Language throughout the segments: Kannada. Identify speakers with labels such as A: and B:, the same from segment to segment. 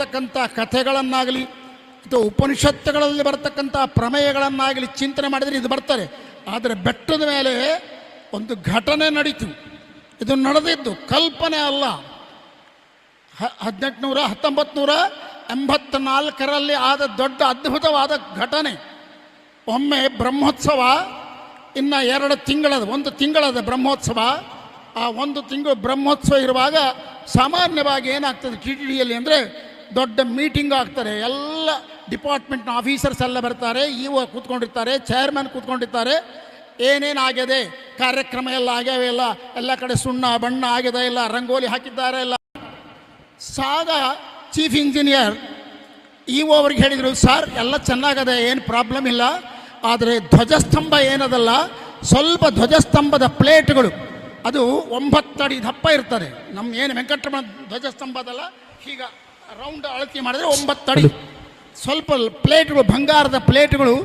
A: ಬರ್ತಕ್ಕಂಥ ಕಥೆಗಳನ್ನಾಗಲಿ ಅಥವಾ ಉಪನಿಷತ್ತುಗಳಲ್ಲಿ ಬರ್ತಕ್ಕಂಥ ಪ್ರಮೇಯಗಳನ್ನಾಗಲಿ ಚಿಂತನೆ ಮಾಡಿದರೆ ಇದು ಬರ್ತಾರೆ. ಆದರೆ ಬೆಟ್ಟದ ಮೇಲೆ ಒಂದು ಘಟನೆ ನಡೀತು. ಇದು ನಡೆದಿದ್ದು ಕಲ್ಪನೆ ಅಲ್ಲ. 1984 ಆದ ದೊಡ್ಡ ಅದ್ಭುತವಾದ ಘಟನೆ. ಒಮ್ಮೆ ಬ್ರಹ್ಮೋತ್ಸವ, ಇನ್ನು 2 ತಿಂಗಳದ, 1 ತಿಂಗಳದ ಬ್ರಹ್ಮೋತ್ಸವ. ಆ 1 ತಿಂಗಳು ಬ್ರಹ್ಮೋತ್ಸವ ಇರುವಾಗ ಸಾಮಾನ್ಯವಾಗಿ ಏನಾಗ್ತದೆ ಟಿ ಟಿ ಡಿಯಲ್ಲಿ ಅಂದರೆ ದೊಡ್ಡ ಮೀಟಿಂಗ್ ಆಗ್ತಾರೆ. ಎಲ್ಲ ಡಿಪಾರ್ಟ್ಮೆಂಟ್ನ ಆಫೀಸರ್ಸ್ ಎಲ್ಲ ಬರ್ತಾರೆ, ಇ ಒ ಕೂತ್ಕೊಂಡಿರ್ತಾರೆ, ಚೇರ್ಮನ್ ಕೂತ್ಕೊಂಡಿರ್ತಾರೆ. ಏನೇನಾಗಿದೆ, ಕಾರ್ಯಕ್ರಮ ಎಲ್ಲ ಆಗ್ಯಾವೆ, ಎಲ್ಲ ಕಡೆ ಸುಣ್ಣ ಬಣ್ಣ ಆಗಿದೆ, ಇಲ್ಲ ರಂಗೋಲಿ ಹಾಕಿದ್ದಾರೆ ಎಲ್ಲ. ಸಾಗ ಚೀಫ್ ಇಂಜಿನಿಯರ್ ಇ ಒ ಅವ್ರಿಗೆ ಹೇಳಿದರು, ಸರ್ ಎಲ್ಲ ಚೆನ್ನಾಗದೆ, ಏನು ಪ್ರಾಬ್ಲಮ್ ಇಲ್ಲ, ಆದರೆ ಧ್ವಜಸ್ತಂಭ ಏನದಲ್ಲ, ಸ್ವಲ್ಪ ಧ್ವಜಸ್ತಂಭದ ಪ್ಲೇಟ್ಗಳು ಅದು 9 ಅಡಿ ದಪ್ಪ ಇರ್ತದೆ. ನಮ್ಮ ಏನು ವೆಂಕಟರಮಣ ಧ್ವಜಸ್ತಂಭ ಅದಲ್ಲ, ಈಗ ರೌಂಡ್ ಅಳತೆ ಮಾಡಿದ್ರೆ 9 ಅಡಿ. ಸ್ವಲ್ಪ ಪ್ಲೇಟ್ಗಳು, ಬಂಗಾರದ ಪ್ಲೇಟ್ಗಳು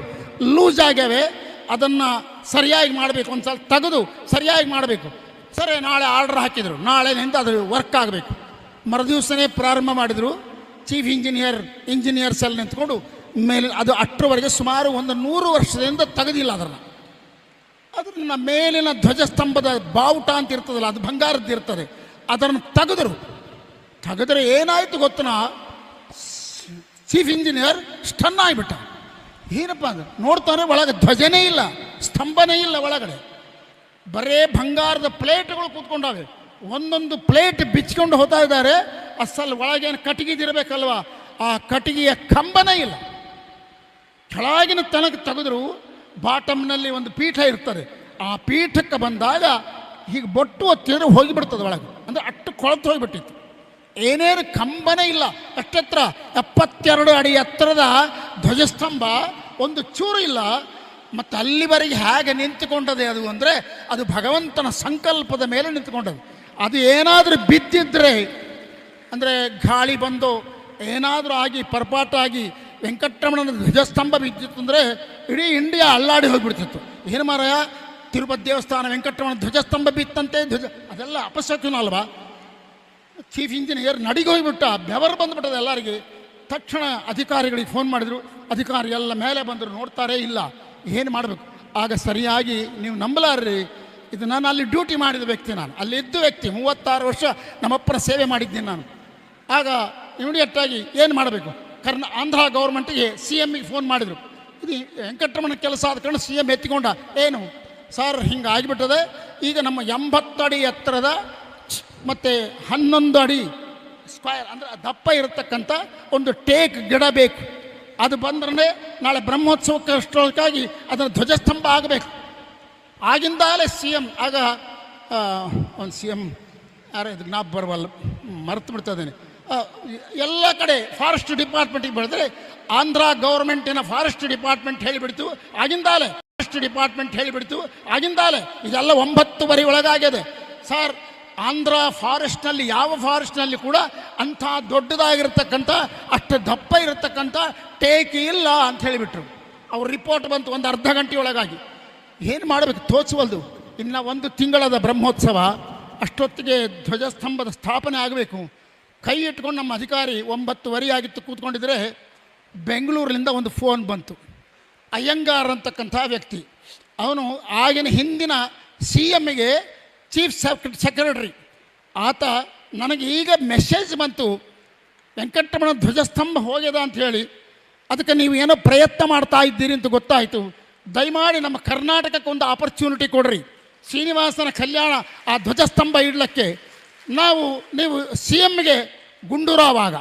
A: ಲೂಸ್ ಆಗ್ಯಾವೆ, ಅದನ್ನು ಸರಿಯಾಗಿ ಮಾಡಬೇಕು, ಒಂದು ಸ್ವಲ್ಪ ತೆಗೆದು ಸರಿಯಾಗಿ ಮಾಡಬೇಕು. ಸರಿ, ನಾಳೆ ಆರ್ಡ್ರ್ ಹಾಕಿದರು, ನಾಳೆನಿಂದ ಅದು ವರ್ಕ್ ಆಗಬೇಕು. ಮರುದಿವಸನೇ ಪ್ರಾರಂಭ ಮಾಡಿದರು. ಚೀಫ್ ಇಂಜಿನಿಯರ್ಸ್ ಎಲ್ಲ ನಿಂತ್ಕೊಂಡು ಮೇಲೆ ಅದು ಅಷ್ಟರವರೆಗೆ ಸುಮಾರು 100 ವರ್ಷದಿಂದ ತೆಗೆದಿಲ್ಲ ಅದನ್ನು ಮೇಲಿನ ಧ್ವಜಸ್ತಂಭದ ಬಾವುಟ ಅಂತ ಇರ್ತದಲ್ಲ, ಅದು ಬಂಗಾರದ್ದು ಇರ್ತದೆ, ಅದನ್ನು ತೆಗೆದರೆ ಏನಾಯಿತು ಗೊತ್ತನಾ, ಚೀಫ್ ಇಂಜಿನಿಯರ್ ಸ್ಟನ್ ಆಗಿಬಿಟ್ಟ. ಏನಪ್ಪ ಅದು ನೋಡ್ತಾರೆ, ಒಳಗೆ ಧ್ವಜನೇ ಇಲ್ಲ, ಸ್ತಂಭನೇ ಇಲ್ಲ, ಒಳಗಡೆ ಬರೇ ಬಂಗಾರದ ಪ್ಲೇಟ್ಗಳು ಕೂತ್ಕೊಂಡಾವೆ. ಒಂದೊಂದು ಪ್ಲೇಟ್ ಬಿಚ್ಕೊಂಡು ಹೋಗ್ತಾ ಇದ್ದಾರೆ. ಅಸಲ್ ಒಳಗೇನು ಕಟ್ಟಿಗೆದಿರಬೇಕಲ್ವ, ಆ ಕಟ್ಟಿಗೆಯ ಕಂಬನೇ ಇಲ್ಲ. ಕೆಳಗಿನ ತನಕ ತೆಗೆದ್ರು ಬಾಟಮ್ನಲ್ಲಿ ಒಂದು ಪೀಠ ಇರ್ತದೆ, ಆ ಪೀಠಕ್ಕೆ ಬಂದಾಗ ಹೀಗೆ ಬೊಟ್ಟು ಒತ್ತಿದ್ರೆ ಹೋಗಿಬಿಡ್ತದೆ ಒಳಗೆ, ಅಂದರೆ ಅಷ್ಟು ಕೊಳತು ಹೋಗಿಬಿಟ್ಟಿತ್ತು. ಏನೇನು ಕಂಬನೇ ಇಲ್ಲ. ಅಷ್ಟೆತ್ರ 72 ಅಡಿ ಎತ್ತರದ ಧ್ವಜಸ್ತಂಭ, ಒಂದು ಚೂರು ಇಲ್ಲ. ಮತ್ತು ಅಲ್ಲಿವರೆಗೆ ಹೇಗೆ ನಿಂತುಕೊಂಡದೆ ಅದು ಅಂದರೆ ಅದು ಭಗವಂತನ ಸಂಕಲ್ಪದ ಮೇಲೆ ನಿಂತುಕೊಂಡದು. ಅದು ಏನಾದರೂ ಬಿದ್ದಿದ್ರೆ, ಅಂದರೆ ಗಾಳಿ ಬಂದು ಏನಾದರೂ ಆಗಿ ಪರ್ಪಾಟಾಗಿ ವೆಂಕಟರಮಣನ ಧ್ವಜಸ್ತಂಭ ಬಿದ್ದಿತ್ತು ಅಂದರೆ ಇಡೀ ಇಂಡಿಯಾ ಅಲ್ಲಾಡಿ ಹೋಗಿಬಿಡ್ತಿತ್ತು. ಏನು ಮಾರಾಯ, ತಿರುಪತಿ ದೇವಸ್ಥಾನ ವೆಂಕಟರಮಣ ಧ್ವಜಸ್ತಂಭ ಬಿತ್ತಂತೆ, ಅದೆಲ್ಲ ಅಪಶಕುನ ಅಲ್ವಾ. ಚೀಫ್ ಇಂಜಿನಿಯರ್ ನಡಿಗೆ ಹೋಗಿಬಿಟ್ಟ, ಬೆವರು ಬಂದುಬಿಟ್ಟದೆ ಎಲ್ಲರಿಗೆ. ತಕ್ಷಣ ಅಧಿಕಾರಿಗಳಿಗೆ ಫೋನ್ ಮಾಡಿದರು. ಅಧಿಕಾರಿ ಎಲ್ಲ ಮೇಲೆ ಬಂದರು, ನೋಡ್ತಾರೆ, ಇಲ್ಲ, ಏನು ಮಾಡಬೇಕು. ಆಗ ಸರಿಯಾಗಿ ನೀವು ನಂಬಲಾರ್ರಿ, ಇದು ನಾನು ಅಲ್ಲಿ ಡ್ಯೂಟಿ ಮಾಡಿದ ವ್ಯಕ್ತಿ, ನಾನು ಅಲ್ಲಿ ಇದ್ದ ವ್ಯಕ್ತಿ, 36 ವರ್ಷ ನಮ್ಮಪ್ಪನ ಸೇವೆ ಮಾಡಿದ್ದೀನಿ ನಾನು. ಆಗ ಇಮಿಡಿಯೇಟಾಗಿ ಏನು ಮಾಡಬೇಕು, ಆಂಧ್ರ ಗೌರ್ಮೆಂಟಿಗೆ CMಗೆ ಫೋನ್ ಮಾಡಿದರು. ಇದು ವೆಂಕಟರಮಣ ಕೆಲಸ ಆದ ಕಾರಣ CM ಎತ್ತಿಕೊಂಡ, ಏನು ಸರ್ ಹಿಂಗೆ ಆಗಿಬಿಟ್ಟದೆ, ಈಗ ನಮ್ಮ 80 ಅಡಿ ಎತ್ತರದ ಮತ್ತು 11 ಅಡಿ ಸ್ಕ್ವಯರ್ ಅಂದರೆ ದಪ್ಪ ಇರತಕ್ಕಂಥ ಒಂದು ಟೇಕ್ ಗಿಡ ಬೇಕು. ಅದು ಬಂದ್ರೆ ನಾಳೆ ಬ್ರಹ್ಮೋತ್ಸವಕ್ಕೆ ಅಷ್ಟೊಳಗಾಗಿ ಅದರ ಧ್ವಜಸ್ತಂಭ ಆಗಬೇಕು. ಆಗಿಂದಾಲೇ CM, ಆಗ ಒಂದು CM ಯಾರು ಇದು ನಾ ಬರವಲ್ಲ, ಮರೆತು ಬಿಡ್ತಾಯಿದ್ದೇನೆ. ಎಲ್ಲ ಕಡೆ ಫಾರೆಸ್ಟ್ ಡಿಪಾರ್ಟ್ಮೆಂಟಿಗೆ ಬೆಳೆದ್ರೆ ಆಂಧ್ರ ಗೌರ್ಮೆಂಟಿನ ಫಾರೆಸ್ಟ್ ಡಿಪಾರ್ಟ್ಮೆಂಟ್ ಹೇಳಿಬಿಡ್ತು ಆಗಿಂದಾಲೆ, ಆಗಿಂದಾಲೆ ಇದೆಲ್ಲ 9 ಒಳಗಾಗಿದೆ ಸರ್. ಆಂಧ್ರ ಫಾರೆಸ್ಟ್ನಲ್ಲಿ ಯಾವ ಫಾರೆಸ್ಟ್ನಲ್ಲಿ ಕೂಡ ಅಂಥ ದೊಡ್ಡದಾಗಿರ್ತಕ್ಕಂಥ ಅಷ್ಟು ದಪ್ಪ ಇರತಕ್ಕಂಥ ಟೇಕ್ ಇಲ್ಲ ಅಂತ ಹೇಳಿಬಿಟ್ರು. ಅವ್ರ ರಿಪೋರ್ಟ್ ಬಂತು ಒಂದು ಅರ್ಧ ಗಂಟೆ ಒಳಗಾಗಿ. ಏನು ಮಾಡಬೇಕು ತೋಚವಲ್ದು. ಇನ್ನು 1 ತಿಂಗಳದ ಬ್ರಹ್ಮೋತ್ಸವ, ಅಷ್ಟೊತ್ತಿಗೆ ಧ್ವಜಸ್ತಂಭದ ಸ್ಥಾಪನೆ ಆಗಬೇಕು. ಕೈ ಇಟ್ಕೊಂಡು ನಮ್ಮ ಅಧಿಕಾರಿ 9:30 ಆಗಿತ್ತು ಕೂತ್ಕೊಂಡಿದ್ರೆ ಬೆಂಗಳೂರಿನಿಂದ ಒಂದು ಫೋನ್ ಬಂತು. ಅಯ್ಯಂಗಾರ್ ಅಂತಕ್ಕಂಥ ವ್ಯಕ್ತಿ, ಅವನು ಆಗಿನ ಹಿಂದಿನ CMಗೆ ಚೀಫ್ ಸೆಕ್ರೆಟರಿ. ಆತ ನನಗೆ ಈಗ ಮೆಸೇಜ್ ಬಂತು, ವೆಂಕಟರಮಣ ಧ್ವಜಸ್ತಂಭ ಹೋಗ್ಯದ ಅಂತ ಹೇಳಿ, ಅದಕ್ಕೆ ನೀವು ಏನೋ ಪ್ರಯತ್ನ ಮಾಡ್ತಾ ಇದ್ದೀರಿ ಅಂತ ಗೊತ್ತಾಯಿತು. ದಯಮಾಡಿ ನಮ್ಮ ಕರ್ನಾಟಕಕ್ಕೆ ಒಂದು ಆಪರ್ಚುನಿಟಿ ಕೊಡ್ರಿ, ಶ್ರೀನಿವಾಸನ ಕಲ್ಯಾಣ ಆ ಧ್ವಜಸ್ತಂಭ ಇಡಲಿಕ್ಕೆ. ನೀವು CMಗೆ ಗುಂಡೂರಾವ್, ಆಗ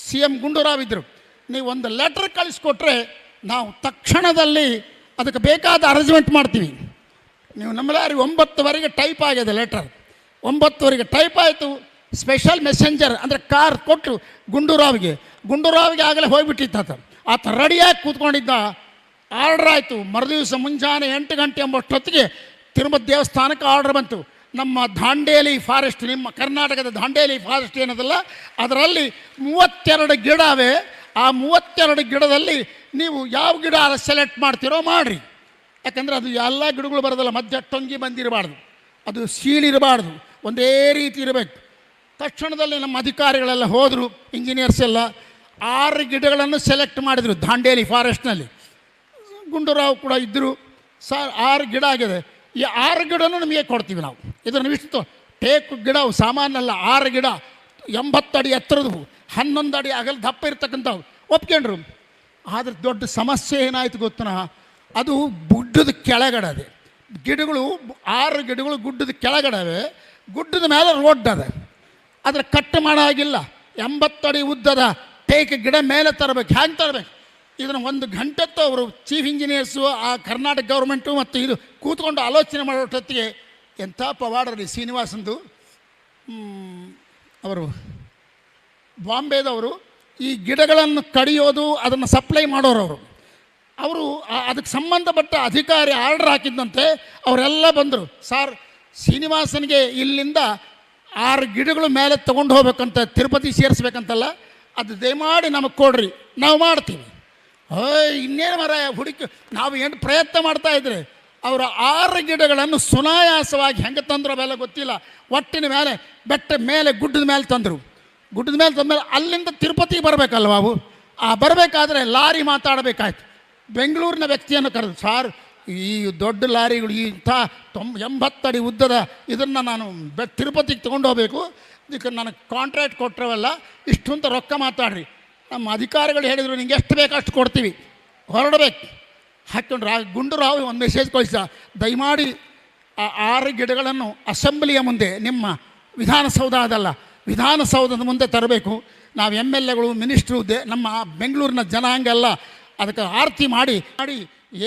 A: CM ಗುಂಡೂರಾವ್ ಇದ್ದರು, ನೀವು ಒಂದು ಲೆಟ್ರ್ ಕಳಿಸ್ಕೊಟ್ರೆ ನಾವು ತಕ್ಷಣದಲ್ಲಿ ಅದಕ್ಕೆ ಬೇಕಾದ ಅರೇಂಜ್ಮೆಂಟ್ ಮಾಡ್ತೀವಿ. ನೀವು ನಮ್ಮಲ್ಲಿ 9:00 ಟೈಪ್ ಆಗಿದೆ ಲೆಟರ್, 9:00 ಟೈಪ್ ಆಯಿತು. ಸ್ಪೆಷಲ್ ಮೆಸೆಂಜರ್ ಅಂದರೆ ಕಾರ್ ಕೊಟ್ಟು ಗುಂಡೂರಾವ್ಗೆ ಆಗಲೇ ಹೋಗಿಬಿಟ್ಟಿತ್ತು. ಆತ ರೆಡಿಯಾಗಿ ಕೂತ್ಕೊಂಡಿದ್ದ. ಆರ್ಡ್ರ್ ಆಯಿತು. ಮರುದಿವಸ ಮುಂಜಾನೆ 8 ಗಂಟೆ ಎಂಬಷ್ಟೊತ್ತಿಗೆ ತಿರುಪತಿ ದೇವಸ್ಥಾನಕ್ಕೆ ಆರ್ಡ್ರ್ ಬಂತು. ನಮ್ಮ ದಾಂಡೇಲಿ ಫಾರೆಸ್ಟ್, ನಿಮ್ಮ ಕರ್ನಾಟಕದ ದಾಂಡೇಲಿ ಫಾರೆಸ್ಟ್ ಏನದಲ್ಲ, ಅದರಲ್ಲಿ 32 ಗಿಡ ಅವೆ. ಆ 32 ಗಿಡದಲ್ಲಿ ನೀವು ಯಾವ ಗಿಡ ಸೆಲೆಕ್ಟ್ ಮಾಡ್ತೀರೋ ಮಾಡಿರಿ. ಯಾಕಂದರೆ ಅದು ಎಲ್ಲ ಗಿಡಗಳು ಬರೋದಲ್ಲ, ಮಧ್ಯ ಟೊಂಗಿ ಬಂದಿರಬಾರ್ದು, ಅದು ಸೀಳಿರಬಾರ್ದು, ಒಂದೇ ರೀತಿ ಇರಬೇಕು. ತಕ್ಷಣದಲ್ಲಿ ನಮ್ಮ ಅಧಿಕಾರಿಗಳೆಲ್ಲ ಹೋದರು, ಇಂಜಿನಿಯರ್ಸ್ ಎಲ್ಲ. 6 ಗಿಡಗಳನ್ನು ಸೆಲೆಕ್ಟ್ ಮಾಡಿದರು ದಾಂಡೇಲಿ ಫಾರೆಸ್ಟ್ನಲ್ಲಿ. ಗುಂಡೂರಾವ್ ಕೂಡ ಇದ್ದರು. ಸರ್ 6 ಗಿಡ ಆಗಿದೆ, ಈ 6 ಗಿಡನೂ ನಿಮಗೆ ಕೊಡ್ತೀವಿ ನಾವು. ಇದನ್ನು ಇಷ್ಟು ಟೇಕು ಗಿಡ ಸಾಮಾನ್ಯಲ್ಲ, 6 ಗಿಡ 80 ಅಡಿ ಎತ್ತರದವು, 11 ಅಡಿ ಅಗಲ ದಪ್ಪ ಇರ್ತಕ್ಕಂಥವು ಒಪ್ಕೊಂಡ್ರು. ಆದರೆ ದೊಡ್ಡ ಸಮಸ್ಯೆ ಏನಾಯಿತು ಗೊತ್ತನ, ಅದು ಗುಡ್ಡದ ಕೆಳಗಡೆ ಅದೆ ಗಿಡಗಳು. 6 ಗಿಡಗಳು ಗುಡ್ಡದ ಕೆಳಗಡೆ, ಗುಡ್ಡದ ಮೇಲೆ ರೋಡ್ ಅದೆ, ಆದರೆ ಕಟ್ ಮಾಡೋ ಹಾಗಿಲ್ಲ. 80 ಅಡಿ ಉದ್ದದ ಟೇಕ್ ಗಿಡ ಮೇಲೆ ತರಬೇಕು. ಹ್ಯಾಂಗೆ ತರಬೇಕು? ಇದನ್ನು 1 ಗಂಟೆತ್ತು ಅವರು ಚೀಫ್ ಇಂಜಿನಿಯರ್ಸು, ಆ ಕರ್ನಾಟಕ ಗೌರ್ಮೆಂಟು ಮತ್ತು ಇದು ಕೂತ್ಕೊಂಡು ಆಲೋಚನೆ ಮಾಡೋಷ್ಟೊತ್ತಿಗೆ ಎಂಥ ಪವಾಡರಿ ಶ್ರೀನಿವಾಸಂದು. ಅವರು ಬಾಂಬೆದವರು ಈ ಗಿಡಗಳನ್ನು ಕಡಿಯೋದು, ಅದನ್ನು ಸಪ್ಲೈ ಮಾಡೋರು ಅವರು ಅದಕ್ಕೆ ಸಂಬಂಧಪಟ್ಟ ಅಧಿಕಾರಿ ಆರ್ಡರ್ ಹಾಕಿದ್ದಂತೆ. ಅವರೆಲ್ಲ ಬಂದರು, ಸಾರ್ ಶ್ರೀನಿವಾಸನಿಗೆ ಇಲ್ಲಿಂದ 6 ಗಿಡಗಳು ಮೇಲೆ ತೊಗೊಂಡು ಹೋಗ್ಬೇಕಂತ, ತಿರುಪತಿ ಸೇರಿಸ್ಬೇಕಂತಲ್ಲ, ಅದು ದಯಮಾಡಿ ನಮಗೆ ಕೊಡ್ರಿ, ನಾವು ಮಾಡ್ತೀವಿ. ಇನ್ನೇನು ಮರ ಹುಡುಕಿ ನಾವು ಏನು ಪ್ರಯತ್ನ ಮಾಡ್ತಾಯಿದ್ರೆ ಅವರು 6 ಗಿಡಗಳನ್ನು ಸುನಾಯಾಸವಾಗಿ ಹೆಂಗೆ ತಂದರು ಅವೆಲ್ಲ ಗೊತ್ತಿಲ್ಲ. ಒಟ್ಟಿನ ಮೇಲೆ ಬೆಟ್ಟ ಮೇಲೆ ಗುಡ್ಡದ ಮೇಲೆ ತಂದರು. ಗುಡ್ಡದ ಮೇಲೆ ತಂದಮೇಲೆ ಅಲ್ಲಿಂದ ತಿರುಪತಿಗೆ ಬರಬೇಕಲ್ವ ಅವು. ಬರಬೇಕಾದ್ರೆ ಲಾರಿ ಮಾತಾಡಬೇಕಾಯ್ತು. ಬೆಂಗಳೂರಿನ ವ್ಯಕ್ತಿಯನ್ನು ಕರೆದು, ಸಾರ್ ಈ ದೊಡ್ಡ ಲಾರಿಗಳು ಇಂಥ 80 ಅಡಿ ಉದ್ದದ ಇದನ್ನು ನಾನು ತಿರುಪತಿಗೆ ತೊಗೊಂಡು ಹೋಗಬೇಕು, ಇದಕ್ಕೆ ನನಗೆ ಕಾಂಟ್ರಾಕ್ಟ್ ಕೊಟ್ಟರವಲ್ಲ, ಇಷ್ಟು ಅಂತ ರೊಕ್ಕ ಮಾತಾಡ್ರಿ. ನಮ್ಮ ಅಧಿಕಾರಿಗಳು ಹೇಳಿದರು, ನಿಂಗೆ ಎಷ್ಟು ಬೇಕು ಅಷ್ಟು ಕೊಡ್ತೀವಿ, ಹೊರಡಬೇಕು. ಹಾಕ್ಕೊಂಡ್ರು. ಗುಂಡೂರಾವ್ ಒಂದು ಮೆಸೇಜ್ ಕಳಿಸ, ದಯಮಾಡಿ ಆ 6 ಗಿಡಗಳನ್ನು ಅಸೆಂಬ್ಲಿಯ ಮುಂದೆ, ನಿಮ್ಮ ವಿಧಾನಸೌಧ ಅದಲ್ಲ, ವಿಧಾನಸೌಧದ ಮುಂದೆ ತರಬೇಕು. ನಾವು MLAಗಳು, ಮಿನಿಸ್ಟ್ರು, ನಮ್ಮ ಬೆಂಗಳೂರಿನ ಜನಾಂಗೆಲ್ಲ ಅದಕ್ಕೆ ಆರತಿ ಮಾಡಿ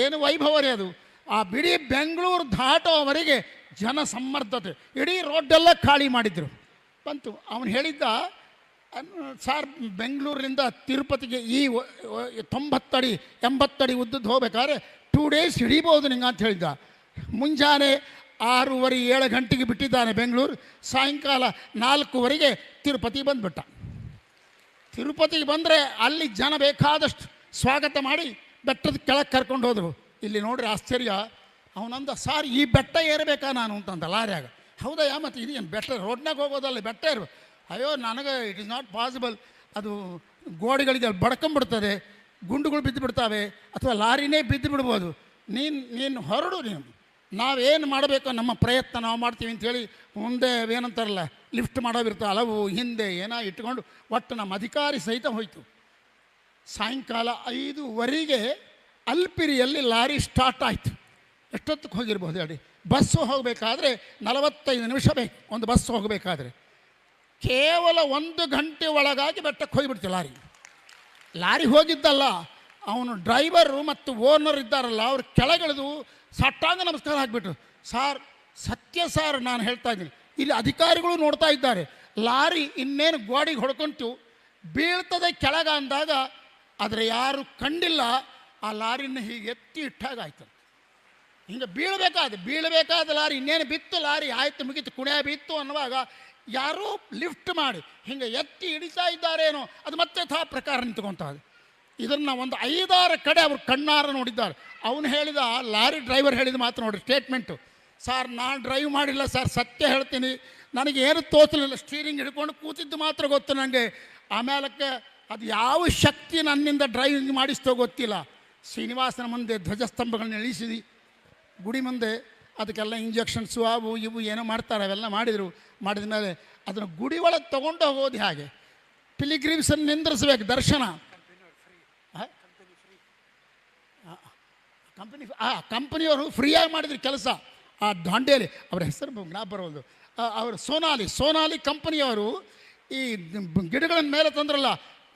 A: ಏನು ವೈಭವರೇ ಅದು. ಆ ಬಿಡೀ ಬೆಂಗಳೂರು ದಾಟೋವರೆಗೆ ಜನ ಸಮ್ಮರ್ದತೆ, ಇಡೀ ರೋಡೆಲ್ಲ ಖಾಲಿ ಮಾಡಿದರು. ಬಂತು ಅವನು ಹೇಳಿದ್ದ, ಸಾರ್ ಬೆಂಗಳೂರಿನಿಂದ ತಿರುಪತಿಗೆ ಈ 90 ಅಡಿ 80 ಅಡಿ ಉದ್ದದ್ದು ಹೋಗ್ಬೇಕಾದ್ರೆ 2 ಡೇಸ್ ಹಿಡಿಬೋದು ನಿಂಗೆ ಅಂತ ಹೇಳಿದ್ದ. ಮುಂಜಾನೆ 6:30 7 ಗಂಟೆಗೆ ಬಿಟ್ಟಿದ್ದಾನೆ ಬೆಂಗಳೂರು, ಸಾಯಂಕಾಲ 4:00ವರೆಗೆ ತಿರುಪತಿ ಬಂದುಬಿಟ್ಟ. ತಿರುಪತಿಗೆ ಬಂದರೆ ಅಲ್ಲಿ ಜನ ಬೇಕಾದಷ್ಟು ಸ್ವಾಗತ ಮಾಡಿ ಬೆಟ್ಟದ ಕೆಳಗೆ ಕರ್ಕೊಂಡು ಹೋದರು. ಇಲ್ಲಿ ನೋಡ್ರಿ ಆಶ್ಚರ್ಯ, ಅವನಂದ, ಸಾರ್ ಈ ಬೆಟ್ಟ ಏರಬೇಕಾ ನಾನು ಅಂತಂದ ಲಾರಿಯಾಗ. ಹೌದಾ, ಮತ್ತು ಇದು ಏನು ಬೆಟ್ಟ ರೋಡ್ನಾಗ ಹೋಗೋದಲ್ಲ, ಬೆಟ್ಟ ಇರು. ಅಯ್ಯೋ ನನಗೆ ಇಟ್ ಈಸ್ ನಾಟ್ ಪಾಸಿಬಲ್, ಅದು ಗೋಡೆಗಳಿಗೆ ಬಡ್ಕೊಂಬಿಡ್ತದೆ, ಗುಂಡುಗಳು ಬಿದ್ದು ಬಿಡ್ತಾವೆ, ಅಥವಾ ಲಾರಿನೇ ಬಿದ್ದು ಬಿಡ್ಬೋದು. ನೀನು ಹೊರಡು, ನಾವೇನು ಮಾಡಬೇಕು ನಮ್ಮ ಪ್ರಯತ್ನ ನಾವು ಮಾಡ್ತೀವಿ ಅಂಥೇಳಿ ಮುಂದೆ ಏನಂತಾರಲ್ಲ ಲಿಫ್ಟ್ ಮಾಡೋವಿರ್ತಾವೆ ಹಲವು ಹಿಂದೆ ಏನೋ ಇಟ್ಕೊಂಡು ಒಟ್ಟು ನಮ್ಮ ಅಧಿಕಾರಿ ಸಹಿತ ಹೋಯಿತು. ಸಾಯಂಕಾಲ 5:00ವರೆಗೆ ಅಲ್ಪಿರಿಯಲ್ಲಿ ಲಾರಿ ಸ್ಟಾರ್ಟ್ ಆಯಿತು. ಎಷ್ಟೊತ್ತಿಗೆ ಹೋಗಿರ್ಬೋದು ಹೇಳಿ? ಬಸ್ಸು ಹೋಗಬೇಕಾದ್ರೆ 45 ನಿಮಿಷ ಬೇಕು ಒಂದು ಬಸ್ ಹೋಗಬೇಕಾದ್ರೆ. ಕೇವಲ 1 ಗಂಟೆ ಒಳಗಾಗಿ ಬೆಟ್ಟಕ್ಕೆ ಹೋಗಿಬಿಡ್ತೀವಿ. ಲಾರಿ ಹೋಗಿದ್ದಲ್ಲ, ಅವನು ಡ್ರೈವರು ಮತ್ತು ಓನರ್ ಇದ್ದಾರಲ್ಲ, ಅವ್ರು ಕೆಳಗಿಳಿದು ಸಟ್ಟಾಂಗ ನಮಸ್ಕಾರ ಹಾಕಿಬಿಟ್ರು. ಸಾರ್ ಸತ್ಯ ಸಾರ್, ನಾನು ಹೇಳ್ತಾ ಇದ್ದೀನಿ, ಇಲ್ಲಿ ಅಧಿಕಾರಿಗಳು ನೋಡ್ತಾ ಇದ್ದಾರೆ, ಲಾರಿ ಇನ್ನೇನು ಗೋಡೆಗೆ ಹೊಡ್ಕೊಂತು ಬೀಳ್ತದೆ ಕೆಳಗೆ ಅಂದಾಗ, ಆದರೆ ಯಾರು ಕಂಡಿಲ್ಲ. ಆ ಲಾರಿನ ಹೀಗೆ ಎತ್ತಿ ಇಟ್ಟಾಗಾಯ್ತು. ಹಿಂಗೆ ಬೀಳಬೇಕಾದ ಲಾರಿ ಇನ್ನೇನು ಬಿತ್ತು, ಲಾರಿ ಆಯ್ತು ಮುಗೀತು, ಕುಣಿಯ ಬಿತ್ತು ಅನ್ನುವಾಗ ಯಾರೂ ಲಿಫ್ಟ್ ಮಾಡಿ ಹಿಂಗೆ ಎತ್ತಿ ಹಿಡಿತಾ ಇದ್ದಾರೇನೋ, ಅದು ಮತ್ತೆ ಪ್ರಕಾರ ನಿಂತ್ಕೊಳ್ತಾರೆ. ಇದನ್ನು ಒಂದು 5-6 ಕಡೆ ಅವರು ಕಣ್ಣಾರ ನೋಡಿದ್ದಾರೆ. ಅವನು ಹೇಳಿದ, ಲಾರಿ ಡ್ರೈವರ್ ಹೇಳಿದ ಮಾತು ನೋಡಿರಿ ಸ್ಟೇಟ್ಮೆಂಟು. ಸಾರ್ ನಾನು ಡ್ರೈವ್ ಮಾಡಿಲ್ಲ ಸರ್, ಸತ್ಯ ಹೇಳ್ತೀನಿ, ನನಗೆ ಏನು ತೋಚಲಿಲ್ಲ, ಸ್ಟೀರಿಂಗ್ ಹಿಡ್ಕೊಂಡು ಕೂತಿದ್ದು ಮಾತ್ರ ಗೊತ್ತು ನನಗೆ. ಆಮೇಲಕ್ಕೆ ಅದು ಯಾವ ಶಕ್ತಿ ನನ್ನಿಂದ ಡ್ರೈವಿಂಗ್ ಮಾಡಿಸ್ತೋ ಗೊತ್ತಿಲ್ಲ. ಶ್ರೀನಿವಾಸನ ಮುಂದೆ ಧ್ವಜಸ್ತಂಭಗಳನ್ನ ಇಳಿಸಿದಿ, ಗುಡಿ ಮುಂದೆ ಅದಕ್ಕೆಲ್ಲ ಇಂಜೆಕ್ಷನ್ಸು ಅವು ಇವು ಏನೋ ಮಾಡ್ತಾರೆ, ಅವೆಲ್ಲ ಮಾಡಿದ ಮೇಲೆ ಅದನ್ನು ಗುಡಿ ಒಳಗೆ ತೊಗೊಂಡು ಹೋಗೋದು ಹೇಗೆ? ಪಿಲಿಗ್ರಿಮ್ಸನ್ನು ನಿಂದ್ರಿಸ್ಬೇಕು ದರ್ಶನ. ಕಂಪನಿಯವರು ಫ್ರೀಯಾಗಿ ಮಾಡಿದ್ರು ಕೆಲಸ. ಆ ದಾಂಡೇಲಿ ಅವರ ಹೆಸರು ಜ್ಞಾಪ ಬರೋದು, ಅವರು ಸೋನಾಲಿ ಕಂಪನಿಯವರು ಈ ಗಿಡಗಳನ್ನ ಮೇಲೆ ತಂದ್ರಲ್ಲ,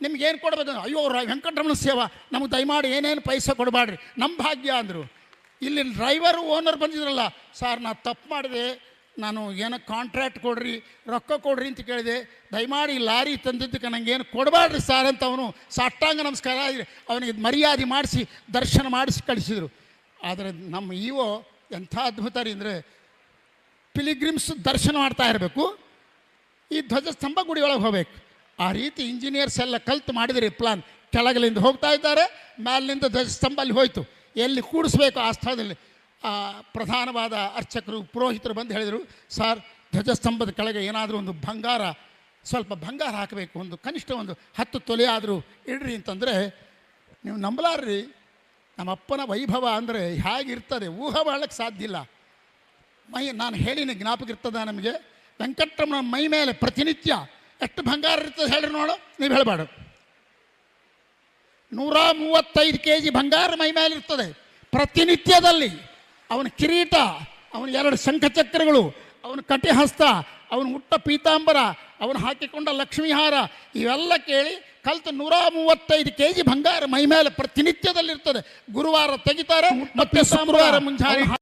A: ನಿಮ್ಗೇನು ಕೊಡಬೇಕು? ಅಯ್ಯೋ ವೆಂಕಟರಮಣ ಸೇವಾ, ನಮಗೆ ದಯಮಾಡಿ ಏನೇನು ಪೈಸೆ ಕೊಡಬೇಡ್ರಿ, ನಮ್ಮ ಭಾಗ್ಯ ಅಂದರು. ಇಲ್ಲಿ ಡ್ರೈವರು ಓನರ್ ಬಂದಿದ್ರಲ್ಲ, ಸಾರ್ ನಾನು ತಪ್ಪು ಮಾಡಿದೆ, ನಾನು ಏನೋ ಕಾಂಟ್ರಾಕ್ಟ್ ಕೊಡ್ರಿ, ರೊಕ್ಕ ಕೊಡ್ರಿ ಅಂತ ಕೇಳಿದೆ, ದಯಮಾಡಿ ಲಾರಿ ತಂದಿದ್ದಕ್ಕೆ ನನಗೇನು ಕೊಡಬೇಡ್ರಿ ಸಾರ್ ಅಂತ ಅವನು ಸಾಷ್ಟಾಂಗ ನಮಸ್ಕಾರ ಅವನಿಗೆ ಮರ್ಯಾದೆ ಮಾಡಿಸಿ ದರ್ಶನ ಮಾಡಿಸಿ ಕಳಿಸಿದರು. ಆದರೆ ನಮ್ಮ ಇಒ ಎಂಥ ಅದ್ಭುತ ರೀ ಅಂದರೆ, ಪಿಲಿಗ್ರಿಮ್ಸ್ ದರ್ಶನ ಮಾಡ್ತಾ ಇರಬೇಕು, ಈ ಧ್ವಜಸ್ತಂಭ ಗುಡಿ ಒಳಗೆ ಹೋಗ್ಬೇಕು. ಆ ರೀತಿ ಇಂಜಿನಿಯರ್ಸ್ ಎಲ್ಲ ಕಲ್ತು ಮಾಡಿದರೆ ಪ್ಲಾನ್. ಕೆಳಗಲಿಂದ ಹೋಗ್ತಾ ಇದ್ದಾರೆ, ಮೇಲಿನಿಂದ ಧ್ವಜಸ್ತಂಭ ಅಲ್ಲಿ ಹೋಯಿತು. ಎಲ್ಲಿ ಕೂಡಿಸ್ಬೇಕು ಆ ಸ್ಥಳದಲ್ಲಿ ಪ್ರಧಾನವಾದ ಅರ್ಚಕರು ಪುರೋಹಿತರು ಬಂದು ಹೇಳಿದರು, ಸಾರ್ ಧ್ವಜಸ್ತಂಭದ ಕೆಳಗೆ ಏನಾದರೂ ಒಂದು ಬಂಗಾರ ಸ್ವಲ್ಪ ಬಂಗಾರ ಹಾಕಬೇಕು, ಒಂದು ಕನಿಷ್ಠ ಒಂದು 10 ತೊಲೆ ಆದರೂ ಇಡ್ರಿ ಅಂತಂದರೆ ನೀವು ನಂಬಲಾರ್ರಿ. ನಮ್ಮಪ್ಪನ ವೈಭವ ಅಂದರೆ ಹೇಗಿರ್ತದೆ ಊಹೆ ಮಾಡಲಿಕ್ಕೆ ಸಾಧ್ಯ ಇಲ್ಲ. ನಾನು ಹೇಳಿನ ಜ್ಞಾಪಕ ಇರ್ತದ ನಮಗೆ. ವೆಂಕಟರಮಣ ಮೈ ಮೇಲೆ ಪ್ರತಿನಿತ್ಯ ಎಷ್ಟು ಬಂಗಾರ ಇರ್ತದೆ ಹೇಳ್ರಿ ನೋಡು, ನೀವು ಹೇಳಬೇಡ. 135 kg ಬಂಗಾರ ಮೈ ಮೇಲೆ ಇರ್ತದೆ ಪ್ರತಿನಿತ್ಯದಲ್ಲಿ. ಅವನ ಕಿರೀಟ, ಅವನ 2 ಶಂಖಚಕ್ರಗಳು, ಅವನ ಕಟಿಹಸ್ತ, ಅವನ ಹುಟ್ಟ ಪೀತಾಂಬರ, ಅವನು ಹಾಕಿಕೊಂಡ ಲಕ್ಷ್ಮೀಹಾರ, ಇವೆಲ್ಲ ಕೇಳಿ ಕಲ್ತು 135 kg ಬಂಗಾರ ಮೈ ಮೇಲೆ ಪ್ರತಿನಿತ್ಯದಲ್ಲಿರ್ತದೆ. ಗುರುವಾರ ತೆಗಿತಾರೆ, ಮತ್ತೆ ಶುಕ್ರವಾರ ಮುಂಜಾನೆ